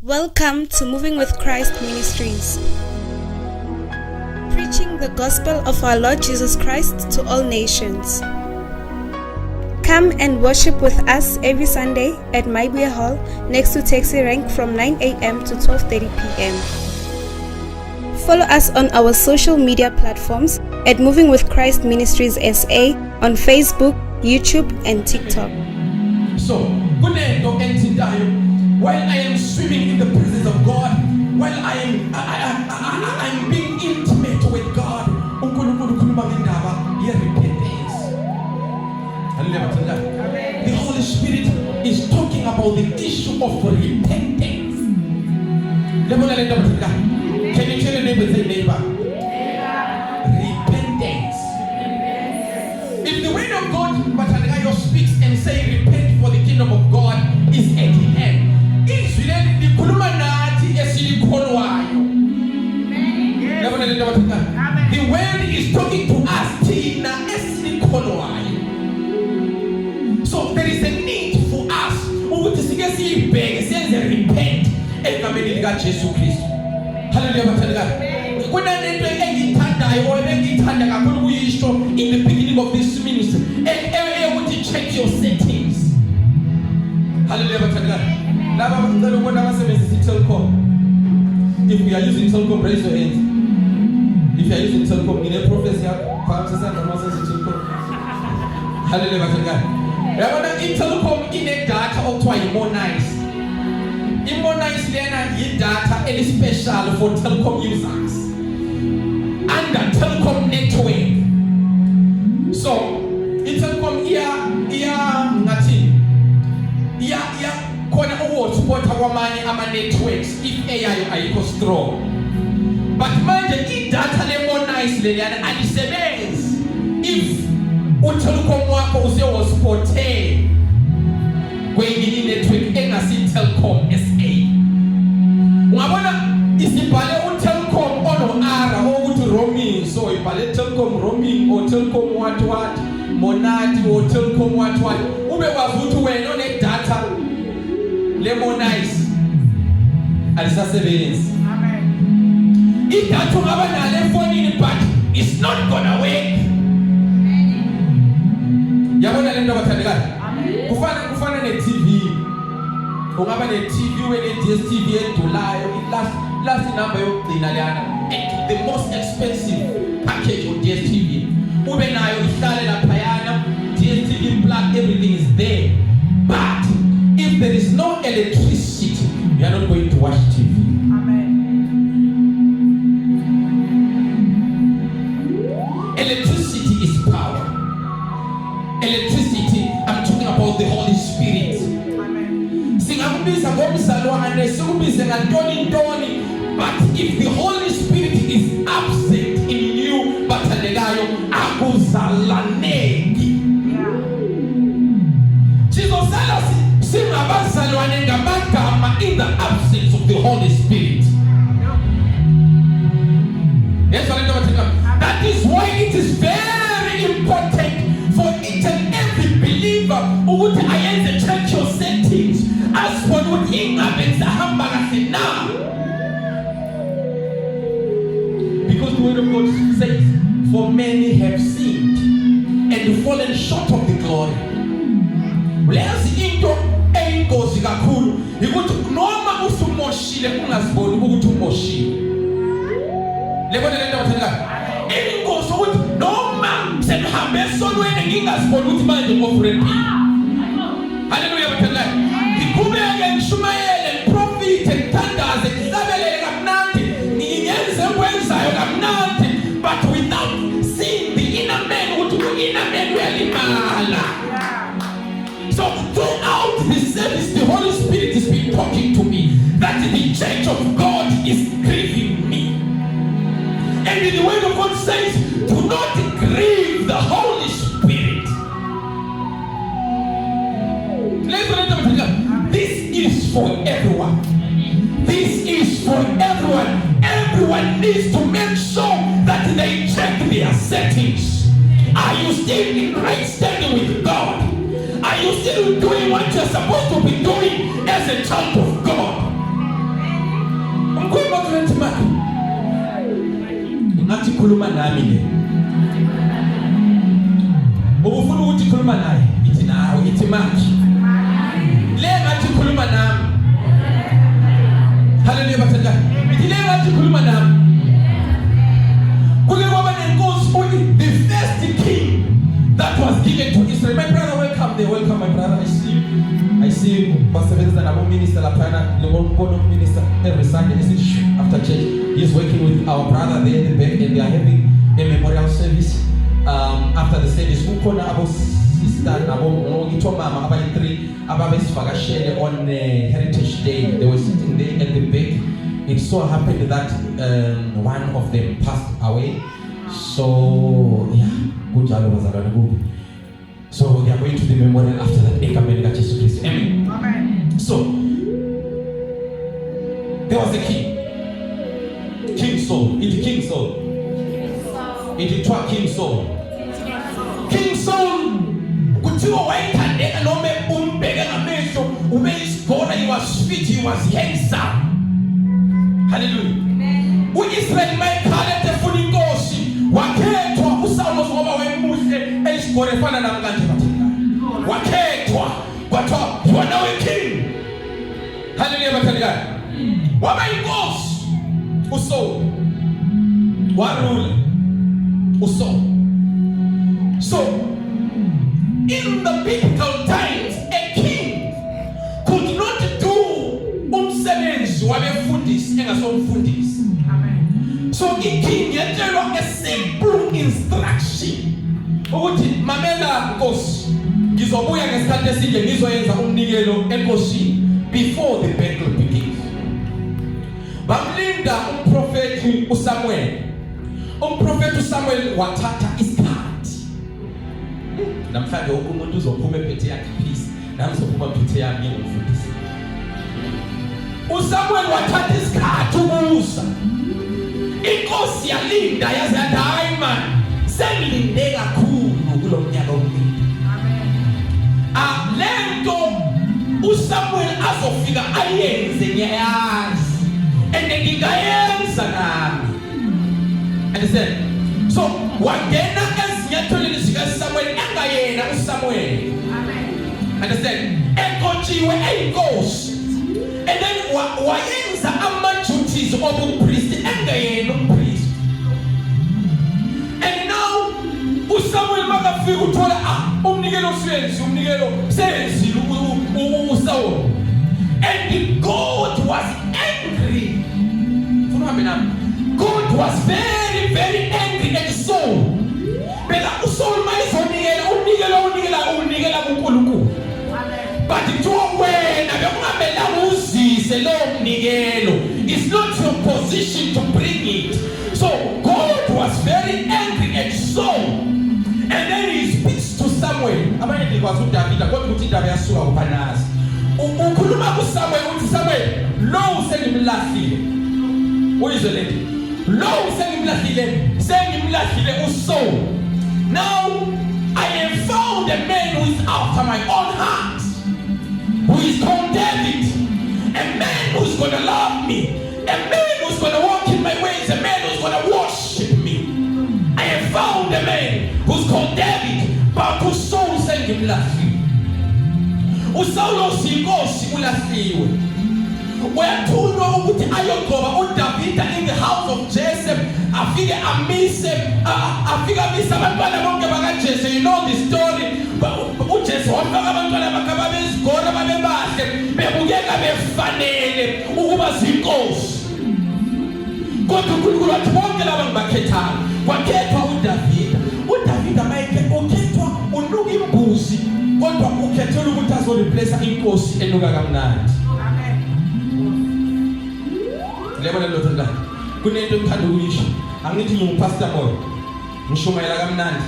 Welcome to Moving with Christ Ministries, preaching the gospel of our Lord Jesus Christ to all nations. Come and worship with us every Sunday at Maibuya Hall next to Taxi Rank from 9 a.m. to 12:30 p.m. Follow us on our social media platforms at Moving with Christ Ministries SA on Facebook, YouTube, and TikTok. So, while I am swimming in the presence of God, while I'm being intimate with God, the Holy Spirit is talking about the issue of repentance. Can you tell your neighbor, say neighbor? Repentance. If the word of God speaks and say repent for the kingdom of God is at hand, the word is talking to us. So there is a need for us to repent and come in Jesus Christ. Hallelujah. In the beginning of this ministry, and to check your settings. Hallelujah. If we are using telecom, raise your hands. If you are using telecom in a prophecy, hallelujah. In telecom, in a data, or twice more nice. In more nice, then data is special for telecom users under telecom network. So, in telecom, nothing. Kona support our money ama networks if AI is strong. But manje data more nice leyana alisebenzi if utelecom wako usewosporte kwenye network engasi Telkom SA. Ungabona isibhale uTelkom ono ara ukuthi roaming, so ibhale Telkom roaming or Telkom what monati or Telkom what ube wazi ukuthi wena one data lemonize alisasebenzi. Amen. Idatha ungaba nale phone but it's not gonna work. Yabona le nto bathandekayo. Kufana ne TV. Ungaba ne TV wena DStv edulayo, last number yokugcina leyana, the most expensive package of DStv. Ube nayo ihlale laphayana, DStv plug, everything is there. But if there is no electricity, you are not going to watch TV. Amen. Electricity is power. Electricity, I'm talking about the Holy Spirit. Amen. But if the Holy Spirit is absent in you, but Jesus said in the absence of the Holy Spirit. Yes, that is why it is very important for each and every believer who would check your settings as one would because the word of God says, for many have sinned and fallen short of the glory. Ingozi kakhulu ukuthi noma usumoshile ungaziboni ukuthi umoshile. Lebona lento bathanda. Ingozi ukuthi noma sekuhambe esonweni ngingaziboni ukuthi manje ngofriend Mpilo. Hallelujah bathanda. Ngiqhubeke ngishumayele profit ngithandaze ngisabelele kamnandi ngiyenze kwenzayo kamnandi, but without seeing the inner man ukuthi inner man uyalimala. So throughout the service, the Holy Spirit has been talking to me that the church of God is grieving me. And the word of God says, do not grieve the Holy Spirit. This is for everyone. This is for everyone. Everyone needs to make sure that they check their settings. Are you still in right standing with God? Are you still doing what you're supposed to be doing as a child of God? Mamkhuluma kulethi manje. Ngathi khuluma nami le. Ubufuna ukuthi khuluma naye, ithi nawe, ithi manje. Le ngathi khuluma nami. Hallelujah bathatha. Ithi le ngathi khuluma nami. Kuke kwaba nenkosi uthi the first king that was given to Israel. My brother, welcome there. Welcome, my brother. I see you. Pastor Benz and our minister, Lapana, the one minister every Sunday. After church, he's working with our brother there in the back, and they are having a memorial service. After the service, who called our sister, our mama, about 3, about Fagashele on Heritage Day. They were sitting there at the back. It so happened that one of them passed away. So, yeah, good job was a So they are going to the memorial after that. Amen. Amen. So there was a king. King Saul. It's King Saul. It's King Saul. King Saul. Kutiwa waitandeka nome umbega na mesho. Umeisgona, he was fit, he was handsome. Hallelujah. U-Israel mayikhalete funa inkosi. Wakhethwa uSawuli ngoba wayemuhle esigore efana namhlanje bathina. Wakhethwa kwathiwa you are now a king. Hallelujah bathina. Waba inkosi uSawuli. Warule uSawuli. So in the biblical times a king could not do umsebenzi wabefundisi engasomfundisi. So iking yatshelwa a simple instruction ukuthi mamela Nkosi ngizobuya ngesikhathi esinje ngizoyenza umnikelo enkosini before the battle begins. Bamlinda umprofeti uSamuel. Umprofeti uSamuel wathatha isikhathi. Namhlanje umuntu uzophuma ephethe yakhe peace, nami uzophuma ephethe yami ngomfundisi. uSamuel wathatha isikhathi ukuza. Inkosi yalinda yaze yathi hayi man sengilinde kakhulu kulo mnyaka omningi. Amen. Lento uSamuel azofika ayenze ngiyayazi and ngingayenza nami. Understand? So wangena ezinyatholeni zikaSamuel engayena uSamuel. Amen. Understand? Enkotshiwe eyinkosi. And then wayenza ama-duties obupriest engayena umpriest. And now uSamuel makafika uthola umnikelo senzile uSawuli. And God was angry. God was very, very angry at Saul. Phela uSaul unikela kuNkulunkulu. But wena bekungamela uzise lo mnikelo. It's not your position to bring it. So God was very angry at Saul. And then he speaks to Samuel. Abanye ndikwazi uDavid kodwa ukuthi indaba yasuka kuPhanasi. Ukhuluma kuSamuel uthi Samuel, lo sengimlahlile. Uyizwe lento. Lo sengimlahlile uSaul. Now I have found a man who is after my own heart, who is called David, a man who's going to love me, a man who's going to walk in my ways, a man who's going to worship me. I have found a man who's called David, but uSaul sengimlahlile. uSaul usinkosi ulahliwe. Wethunywa ukuthi ayogoba uDavid in the house of Jesse, afike amise abantwana bonke bakaJese. You know the story. uJese wafaka abantwana bakhe babezigora babebahle bebukeka befanele ukuba zinkosi. Kodwa uNkulunkulu wathi bonke laba ngibakhethayo. Kwakhethwa uDavid. uDavid amayeke ukhethwa unuka imbuzi, kodwa ukhethela ukuthi azoreplace inkosi enuka kamnandi. Lebona lo thanda kunento ngithanda ukuyisho. Angithi ngipastor moyo ngishumayela kamnandi.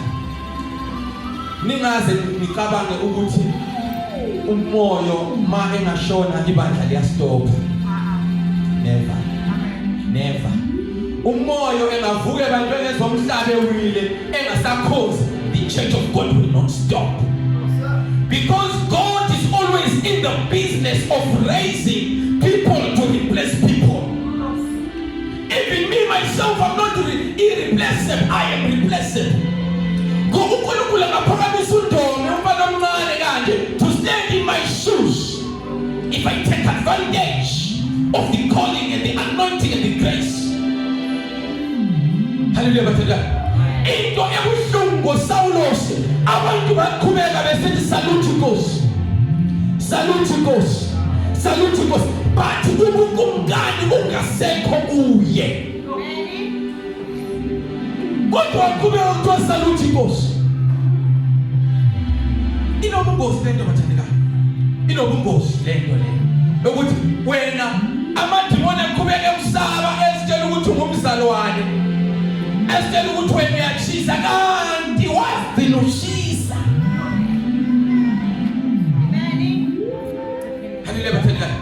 Ningaze nicabange ukuthi umoyo ma engashona ibandla liyastop. Never. Umoyo engavuke abantu bezomhlaba ewile engasakhonza, the church of God will not stop. Because God is always in the business of raising people to replace people. me myself, I'm not irreplaceable, I am replaceable. To stand in my shoes, if I take advantage of the calling and the anointing and the grace. Hallelujah. Into ebuhlungu Saulos abantu baqhubeka besithi salute Nkosi, salute Nkosi, salute Nkosi, but ubunkumkani ungasekho kuye. Kodwa qhubeka ukuthi salute Nkosi. Inobungozi lento bathandekayo, inobungozi lento le ukuthi wena amadimoni aqhubeka emsaba esitshela ukuthi ungumzalwane, esitshela ukuthi wena uyachisa kanti wazina ushisa. Hallelujah bathandekayo.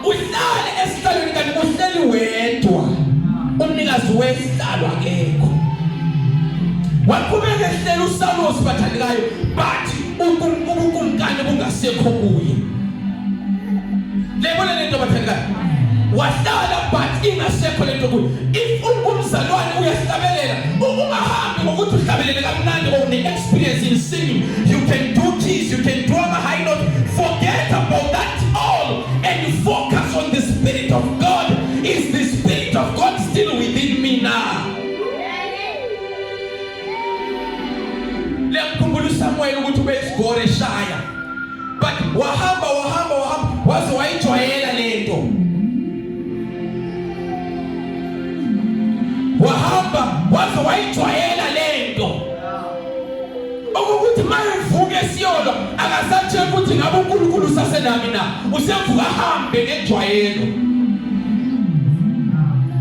Uhlale esihlalweni kanti uhleli wedwa, umnikazi wesihlalo akekho. Waqhubeka ehleli uSaulos bathandekayo, but ubukumkani bungasekho kuye. Lebona lento bathandekayo, wahlala but ingasekho lento kuye. If ungumzalwane uyahlabelela, ungahambi ngokuthi uhlabelele kamnandi or ne-experience in singing. You can do keys, you can drum a high note. Forget about that all and focus on the Spirit of God. Is the Spirit of God still within me now? Samuel ukuthi besigore shaya, but wahamba waze wayijwayela lento, wahamba waze wayijwayela lento ukuthi mayevuke siyolo akasathi ukuthi ngabe uNkulunkulu sasenami na usevuka hambe ngejwayelo.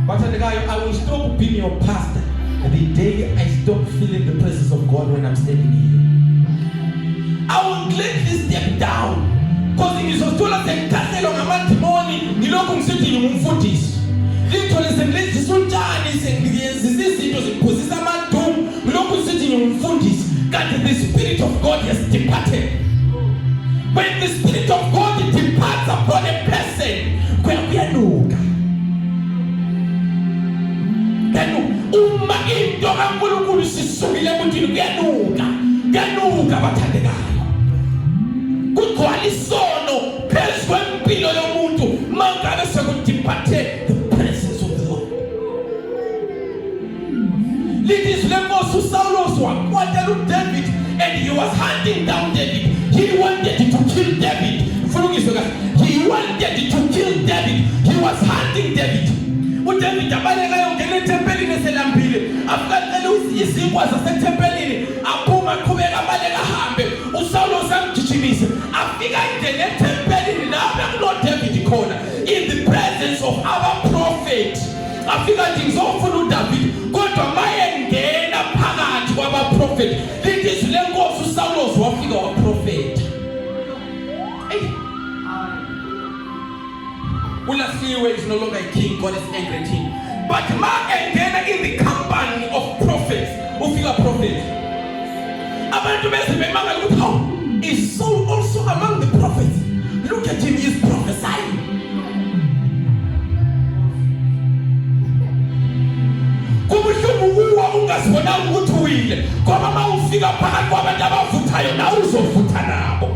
Bathandekayo, I will stop being your pastor the day I stop feeling the presence of God when I'm standing here. I will gladly step down because ngizothola sengikhaselo ngamadimoni ngilokhu ngisithi ngumfundisi. Ngithole sengilenza untshani sengiyenza izinto ziphuzisa amadumo ngilokhu ngisithi ngumfundisi. Kanti the Spirit of God has departed. When the Spirit of God departs upon a person, kuyanuka. Uma into kaNkulunkulu sisukile emuntwini kuyanuka bathandekayo. Kugcwala isono phezu kwempilo yomuntu mangabe sekudiphathe the presence of the Lord. Lizwi lenkosi uSaulos wakwatela uDavid and he was hunting down David. He wanted to kill David. He wanted to kill David. He was hunting David. uDavid abaleka yongena etempelini eselambile, afukacela izinkwa zasethempelini, aphuma aqhubeka abaleka ahambe. uSaulos amgijimise afika ingene etempelini lapho kunoDavid khona in the presence of our prophet. Afika nje ngizofuna uDavid, kodwa mayengena phakathi kwabaprofeti lizwi lenkosi uSaulos wafika waprofeta. Ulasiwe is no longer a king, God is angry at him. But engena in the company of prophets, ufika prophet. Abantu bese bemanga ukuthi how is Saul also among the prophets? Look at him, he is prophesying. Kubuhlungu ungasibona ukuthi uwile, ngoba mawufika phakathi kwabantu abavuthayo na uzovutha nabo.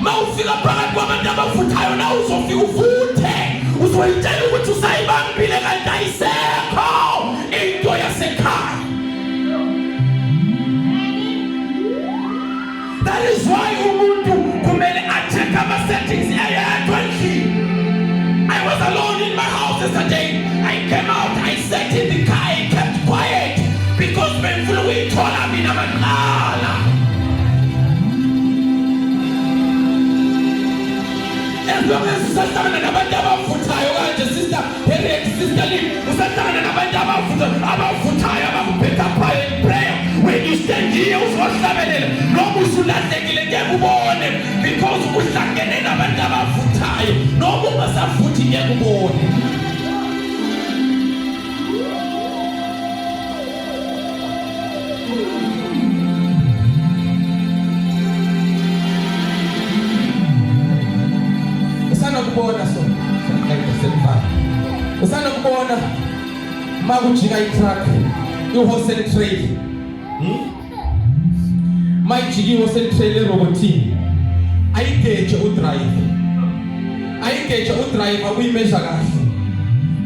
Mawufika phakathi kwabantu abavuthayo na uzofika uvuthe, uzoyitshela ukuthi usayibambile kanti ayisekho into yasekhaya. That is why umuntu kumele acheck ama-settings eyedwa endlini. I was alone in my house yesterday. I came out, I sat in the car, I kept quiet because benifuna ukuyithola mina maqala. As long as usahlangana nabantu abavuthayo kanje sister Henry, sister Lee, usahlangana nabantu abavuthayo abakuphetha phaya in prayer. When you stand here uzohlabelela noma usulahlekile ngeke ubone because uhlangene nabantu abavuthayo noma ungasavuthi ngeke ubone. makujika itruck ihorse and trail mayijika ihorse and trail erobotini ayigeje udriver uyimesha kahle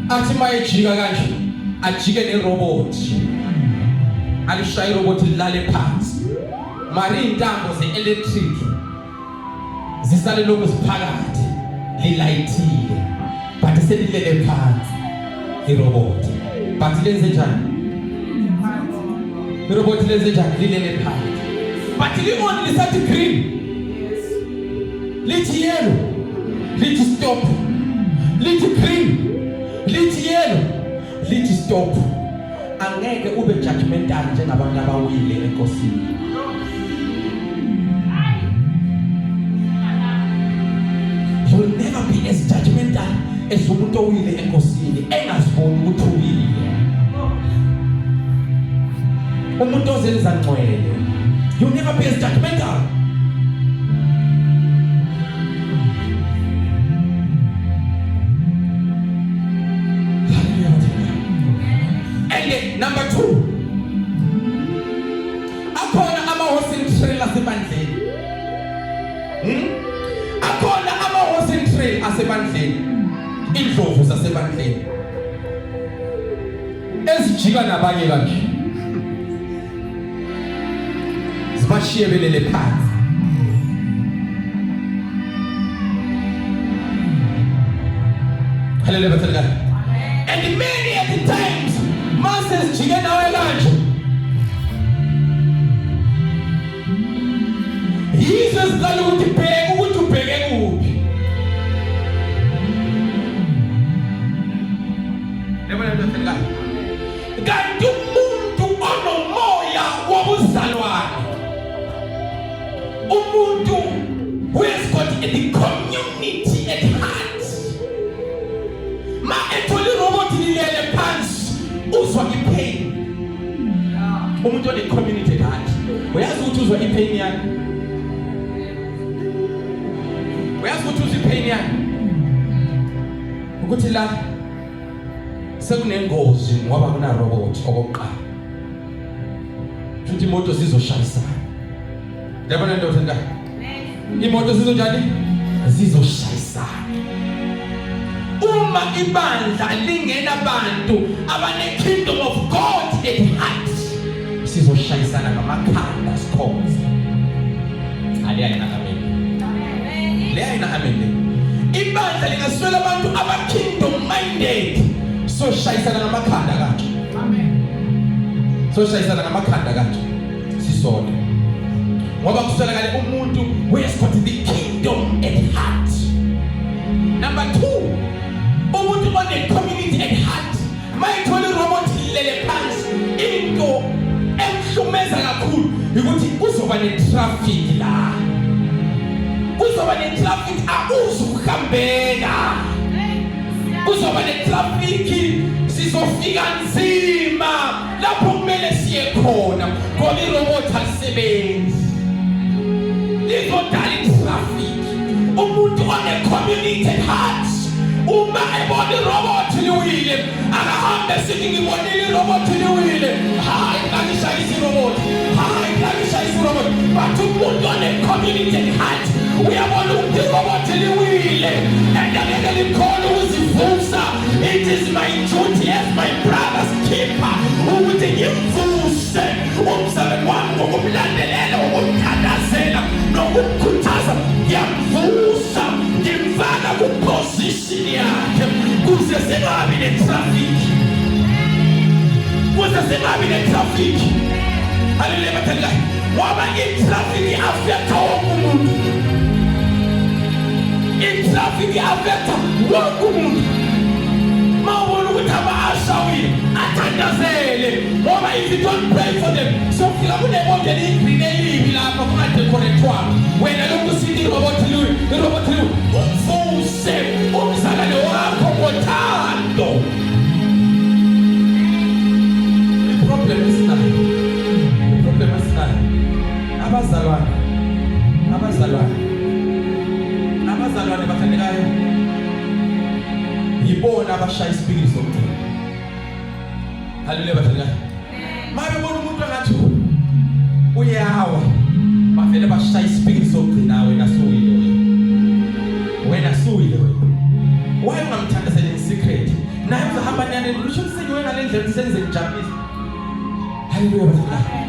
athi mayijika kanje ajike nerobot alishaya irobot lilale phansi mari intambo ze-electric zisale lokhu ziphakathi lilayithile but selilele phansi irobot but lenze njani irobot lenze njani lilele phansi but li-on lisathi green lithi yellow lithi stop lithi green lithi yellow lithi stop angeke ube judgmental njengabantu abawile enkosini you'll never be as judgmental as umuntu owile enkosini engaziboni ukuthi uwile umuntu ozenza ngcwele you'll never be as judgmental and number 2 akhona ama-horse and trail asebandleni akhona ama-horse and trail asebandleni indlovu zasebandleni ezijika nabanye kanje zibashiye belele phansi haleluya bathanda and many at the times masters jike nawe kanje yizo ziqala ukuthi bheke ukuthi ubheke kuphi lebona bathanda kanti umuntu onomoya wobuzalwane umuntu who has got the community at heart ma etholi robot lilele phansi uzwa ipain umuntu one community at heart uyazi ukuthi uzwa ipain yakhe uyazi ukuthi uzwa ipain yakhe ukuthi la sekunengozi ngoba kuna robot okokuqala futhi imoto zizoshayisana yabona nto thanda imoto zizonjani zizoshayisana uma ibandla lingena abantu abane kingdom of God at heart sizoshayisana ngamakhanda sikhonze aliyana amen leyana amen ibandla lingaswela abantu aba kingdom minded so shayisana ngamakhanda kanje amen so shayisana ngamakhanda kanje sisona ngoba kuswelakale umuntu who has got the kingdom at heart. Number 2, umuntu one community at heart mayithole robot lele phansi into emhlumeza kakhulu ukuthi uzoba ne-traffic la uzoba ne-traffic akuzukuhambeka uzoba ne-traffic sizofika nzima lapho kumele siye khona ngoba irobot alisebenzi lizodala i-traffic umuntu one-community heart uma ebona irobot liwile akahambe sithi ngibonile irobot liwile hayi ngangishayisa irobot hayi ngangishayisa irobot but umuntu one-community heart uyabona ukuthi irobot liwile and angeke likhona ukuzivusa. It is my duty as my brother's keeper ukuthi ngimvuse umsebenzi wami ngokumlandelela ukumthandazela nokumkhuthaza ngiyamvusa ngimfaka ku-position yakhe kuze singabi ne-traffic haleluya bathandekayo ngoba i-traffic i-affecta wonke umuntu i-traffic i-affecta wonke umuntu mawubona ukuthi aba-ashawile athandazele ngoba if you don't pray for them sofika kunebonke liyigreen elibi lapha kungadekhorethwanga wena lokhu sithi irobot liwe umvuse umzalwane wakho ngothando. Problem esinayo abazalwane bathandekayo yibona abashaya isipikili somthetho Hallelujah bathandika. Mabebona umuntu angathi uyawa. Bavele bashaya isipiki sokugcina wena suwile wena. Wena suwile wena. Why ungamthandazela in secret? Naye uzahamba nani lusho kusenyiwe ngalendlela usenze njabulisa. Hallelujah bathandika.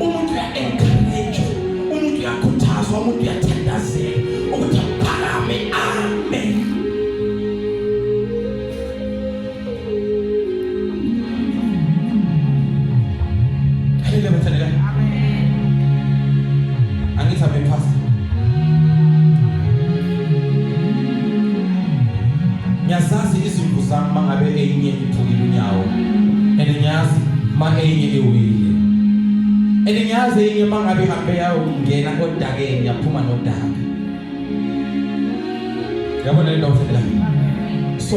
Umuntu uya-encourage, umuntu uyakhuthazwa, umuntu uyathandazela ukuthi aphakame. Amen. Hallelujah bathandika. Angithi amen pastor. Ngiyazazi izimvu zami mangabe enye iphukile unyawo. Ngiyazi ma enye ewile. Ngiyazi enye mangabe ihambe yawungena odakeni yaphuma nodaka. Yabona lento bathandika. So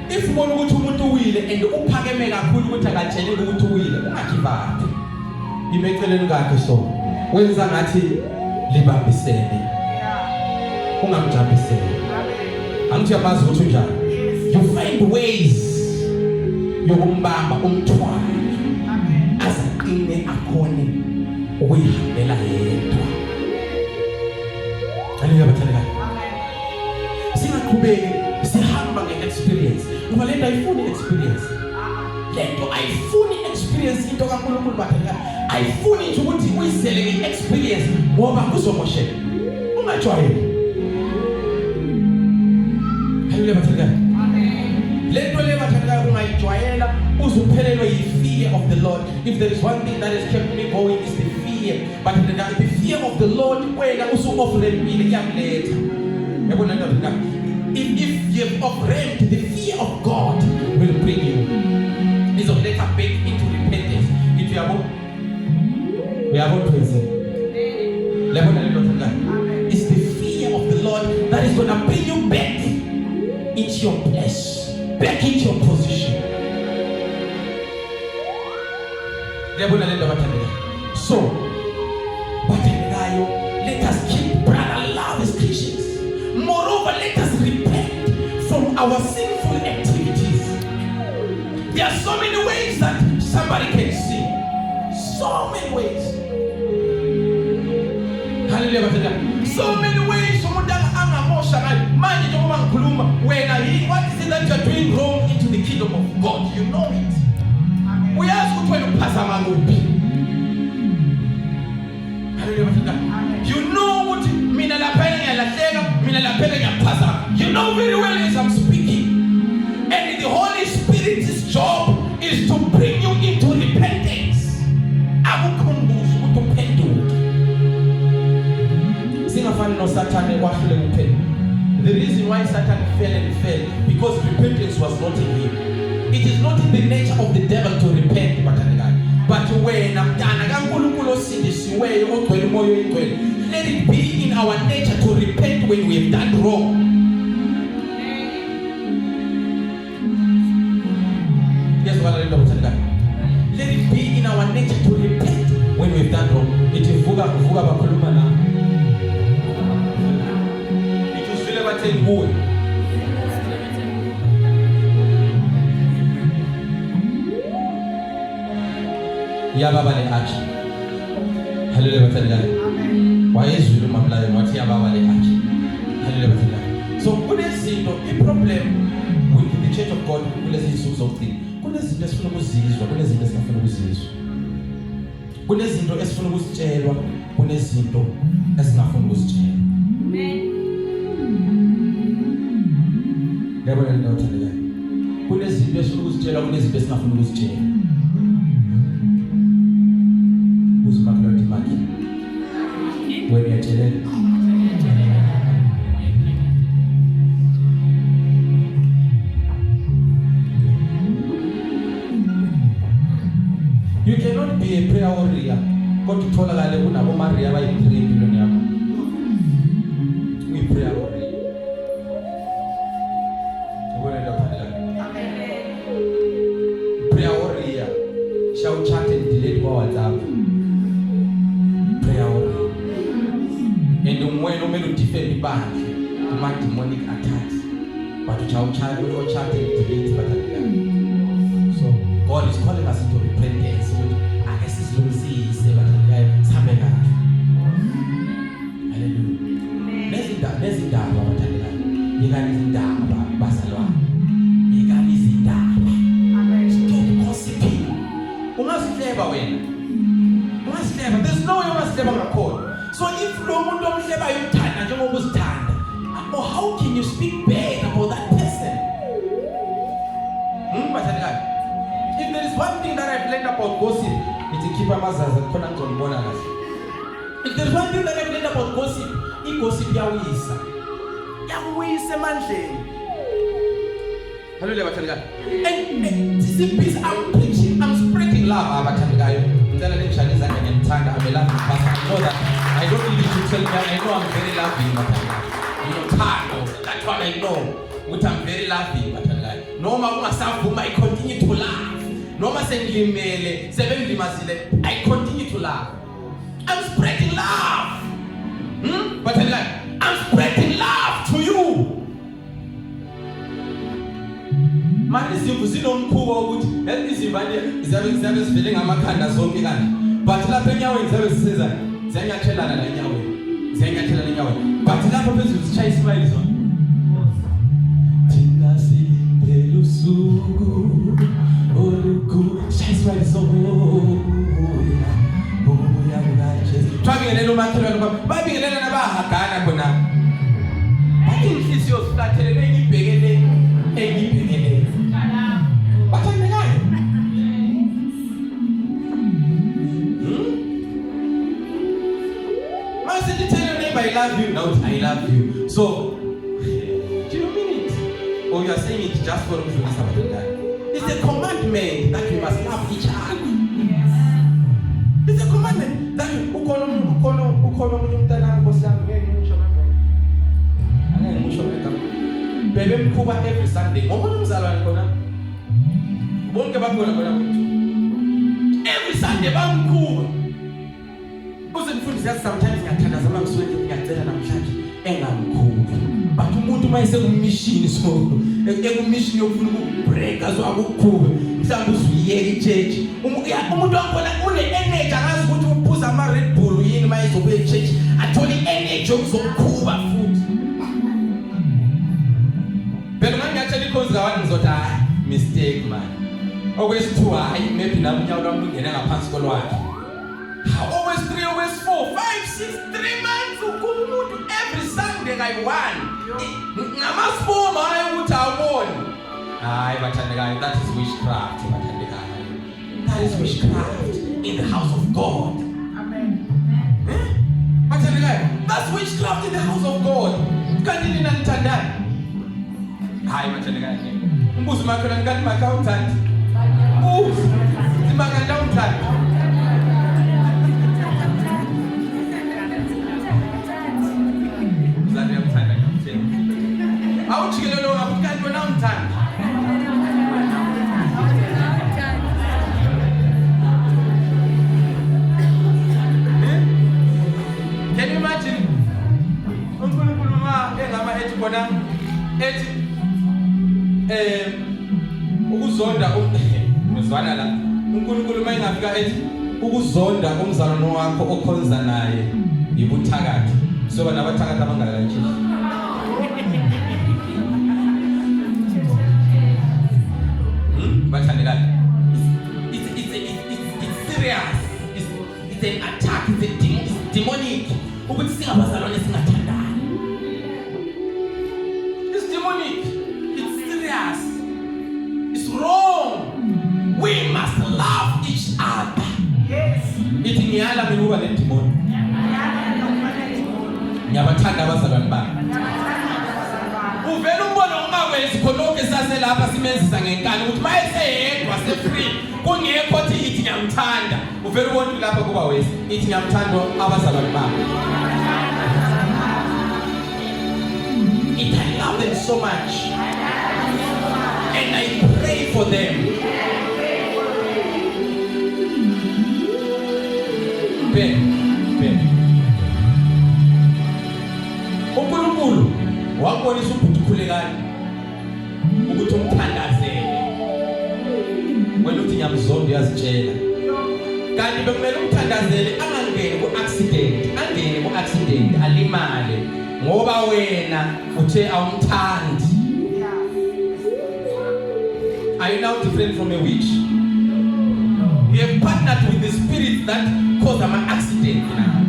if ubona ukuthi umuntu uwile and uphakeme kakhulu ukuthi akatshele ukuthi uwile, ungagive up. Imeceleni kakhe so wenza ngathi libambisene. Ungamjambisene. Angithi yamazi ukuthi njani. You find ways yokumbamba umthwalo. Azaqine akhone ukuyihambela yedwa. Hallelujah bathandika. Singaqhubeki sihamba nge-experience. Ngoba lento ayifuni experience. Lento ayifuni experience into kaNkulunkulu bathandika. Ayifuni nje ukuthi uyizele nge-experience ngoba kuzomosheka. Ungajwayeli. Hallelujah bathandika. Amen. Lento le bathandika ungayijwayela uzuphelelwe yi-fear of the Lord. If there is one thing that has kept me going is the fear. But the fear of the Lord wena usu-offerempile iyakuletha. Yabona lento bathandika. If you have offended, the fear of God will bring you. Is of later back into repentance. If you are we are about to say, it's the fear of the Lord that is going to bring you back into your place, back into your position. So, let us keep brother love as Christians. Moreover, let us repent from our sinful activities. There are so many ways that somebody can sin. So many ways. Hallelujah. So many ways. What is it that you are doing wrong into the kingdom of God? You know it. We ask you to pass among people. You know what you know very well as I'm speaking. And the Holy Spirit's job is to bring you into repentance. The reason why Satan fell because repentance was not in him. It is not in the nature of the devil to repent, but when let it be in our nature to repent when we have done wrong. Yes, let it be in our nature to repent when we have done wrong. It is vuga bakuluma na. It is vile batenguwe. Ya baba le achi. Hallelujah bathandika. Wayezulu mamlayo wathi ya baba le achi. Hallelujah bathandika. So kunezinto i-problem with the church of God kulezi insuku zokuthini. Kunezinto esifuna ukuzizwa, kunezinto esingafuna ukuzizwa. Kunezinto esifuna ukuzitshelwa, kunezinto esingafuna ukuzitshelwa. Amen. Yabona lento bathandika. Kunezinto esifuna ukuzitshelwa, kunezinto esingafuna ukuzitshelwa. When you're telling you cannot be a prayer warrior. Go to Tolagale Unabo Maria by 3 billion. We pray warrior. Prayer warrior shall chat and delete WhatsApp. Prayer warrior. And when no men defend back to my demonic attacks, but to child or chat and delete. So God God is calling us into repentance. I guess it's Lungisa, but Samega. Hallelujah. There's Indaba, you got Indaba, Basalwa. You got Indaba. Stop gossiping. There's no way you must never record. So if no one don't never you stand and you almost stand, or how can you speak bad about that person? If there is one thing that I've learned about gossip, it's a keeper mazas and Conan John Bonanas. If there's one thing that I've learned about gossip, it's gossip Yawisa. Yawisa Manjay. Hallelujah. And this is peace. I'm preaching, I'm spreading love. I'm a loving person. I know that I don't need you to tell me. I know I'm very loving. That's what I know. But I'm very loving. No matter I continue to laugh. No matter I continue to laugh. I'm spreading love. But I'm spreading love to you. Manje sinomkhuba ukuthi izivande zizabe sivelenga amakhanda zonke kanti but lapha enyaweni zizabe sisiza ziyanyathelana la enyaweni but lapha phezulu sichaya ismile zona thina silindele usuku olukhulu sichaya ismile zona bobuya bukaJesu twabingelela umakhelwane babingelela nabahagana khona bathi inhliziyo ziflathelene ngibhekele I love you, now I love you. So, do you mean it? Or you are saying it just for something? It's a commandment that we must love each other. Yes. It's a commandment that every Sunday. Every Sunday, sometimes but umuntu mayise kummission so ekummission yokufuna ukubreaka so akukhulu mhlawumbe uzuyeke ichurch umuntu wakhona une energy akazi ukuthi uphuza ama Red Bull yini mayise kuye church athole energy yokuzokukhuba futhi phela ngangiyathela ikhonza wami ngizothi mistake man okwesithiwa hayi maybe nami unyawo lwami lungena ngaphansi kolwakhe always 3 always 4 5 6 3 months ukumuntu every Sunday I won ngamasform hayi ukuthi awuboni hayi bathandekayo that is witchcraft bathandekayo that is witchcraft in the house of God amen bathandekayo that's witchcraft in the house of God kanti nina nithandani hayi bathandekayo umbuzo makhelwane kanti ma-accountant simaka-accountant How do you know what kind of time? Can you imagine? ukuzonda umzalwane wakho okhonza naye yibuthakathi so bana bathakathi abangalalanje it's serious. It's an attack. It's demonic. It's demonic. It's serious. It's wrong. We must love each other. Yes. It's ngiyala minuba nedemon. Ngiyabathanda abazalwane bami. Uvela umbona ungakwenzi khonke saselapha simenzisa ngenkani ukuthi mayeseyedwa se-free kungekho ukuthi ithi ngiyamthanda uvela ubona lapha kuba wesi ithi ngiyamthanda abazalwane bami. I love them so much and I pray for them. Ben uNkulunkulu wakubonisa ubhutukhulekani ukuthi umthandazele wena uthi uyazitshela kanti bekumele umthandazele angangeni ku-accident alimale ngoba wena uthe awumthandi. Are you now different from a witch? You have partnered with the spirits that cause an accident now.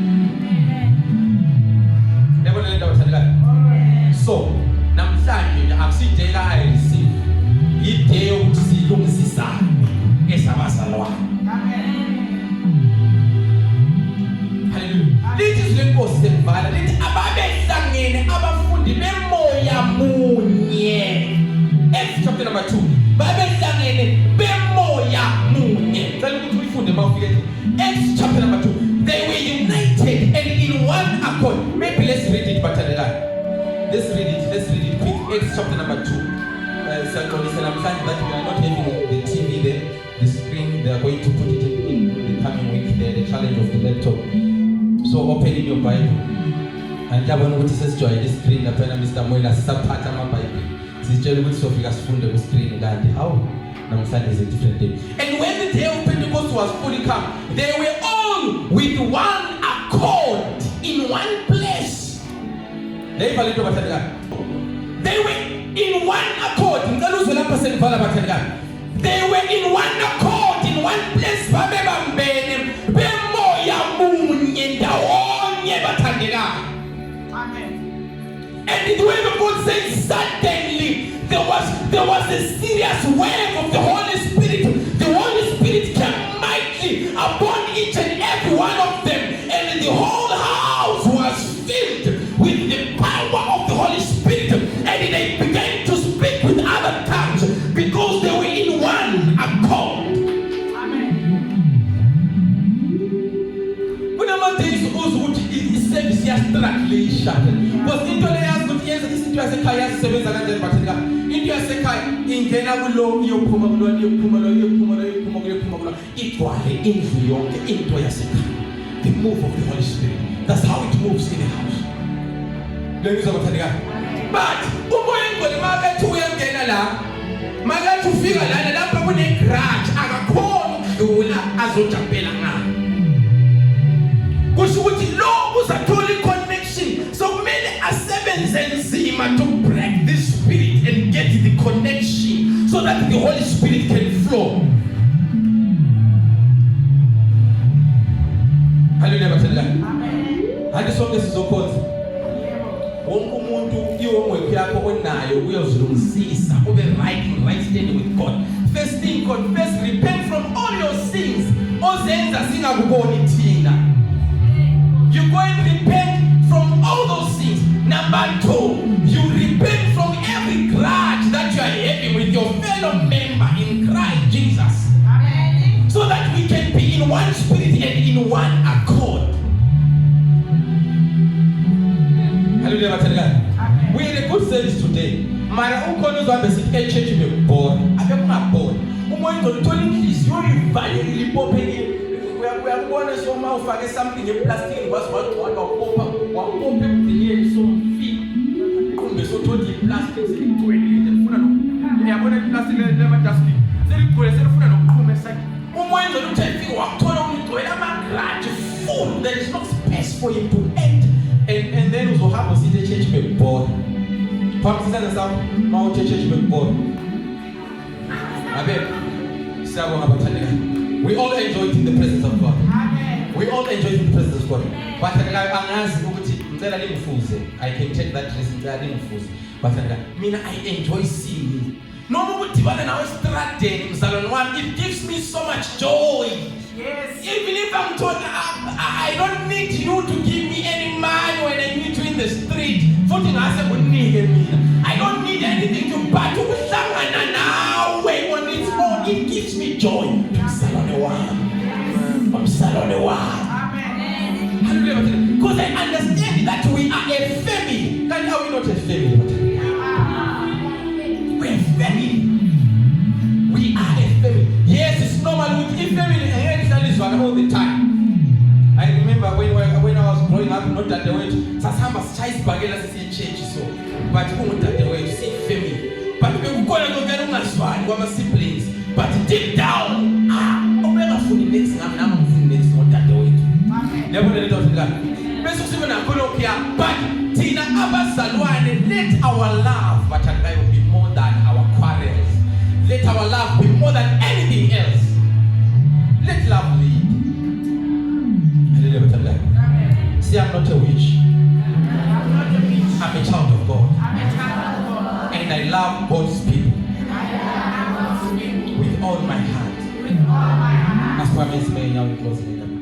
So, namhlanje accident I receive ide ukuthi silungisisane esabazalwane. Hallelujah. Lithi izinkosi semvala lithi ababehlangene abafundi bemoya munye. Acts chapter number 2. Babehlangene bemoya munye. Ngicela ukuthi uyifunde mawufike. Acts chapter number 2. They were united and in one accord. Maybe let's read it Let's read it quick. Acts chapter number 2. That we are not having the TV there, the screen. They are going to put it in the coming week there, the challenge of the laptop. So open in your Bible. And I want to say joy this screen. The pen Mr. Moila sapata my Bible. Sister will Sophia spoon the screen. How? Namsan is a different day. And when the day of Pentecost was fully come, they were all with one accord in one place. They were in one accord. They were in one accord, in one place. And the word of God says suddenly there was a serious wave of the Holy Spirit. The Holy Spirit came mightily upon each and every one of them, and the whole house was filled with the power of the Holy Spirit, and they began to speak with other tongues because they were in one accord. Service translation because into layers good years this into asekhaya sisebenza kanjani bathenga into yasekhaya ingena kulo iyophuma kulo igcwale indlu yonke into yasekhaya. The move of the Holy Spirit, that's how it moves in the house. Lengizwa bathenga but umoya ngcwele makathi uyangena la makathi ufika lana lapha kune grudge akakhona ukudlula azojampela ngayo. Kusho ukuthi lo uzathola connection, so kumele asebenze nzima to break this spirit and get the connection so that the Holy Spirit can flow. Hallelujah. Amen. Hadi sonke sizokhonza. Wonke umuntu iwomwekho yakho onayo uyozilungisisa ube right standing with God. First thing, confess, repent from all your sins. Ozenza singakuboni thina. You go and repent from all those things. Number 2, you repent from every grudge that you are having with your fellow member in Christ Jesus. Amen. So that we can be in one spirit and in one accord. Hallelujah. We had a good service today. Mara ukono zwa basic church me bored. Abekuna bored. Umoyo ngothola inhliziyo ivalekile ipophekile. We are going to show my father something in plastic was one some feet. So totally plastic, we are going to plastic never just full. There is no space for him to end. And then we will have to see the church be bored. We all enjoy it in the presence of God. Amen. We all enjoy it in the presence of God. But I can take that risk. But I enjoy seeing it gives me so much joy. Yes. Even if I'm told I don't need you to give me any money when I meet you in the street. I don't need anything to buy to now way on its own. It gives me joy. Because I understand that we are a family. Can are we not a family? We're a family. We are a family. Yes, it's normal with a family and all the time. I remember when I was growing up, not that the way Sasamba child bagela change so, but not that the way to see family. But we go to go very much one, we are siblings. But deep down, our love will be more than our quarrels. Let our love be more than anything else. Let love lead. See, I'm not a witch. I'm a child of God. And I love God's people with all my heart. That's why I'm saying now in closing.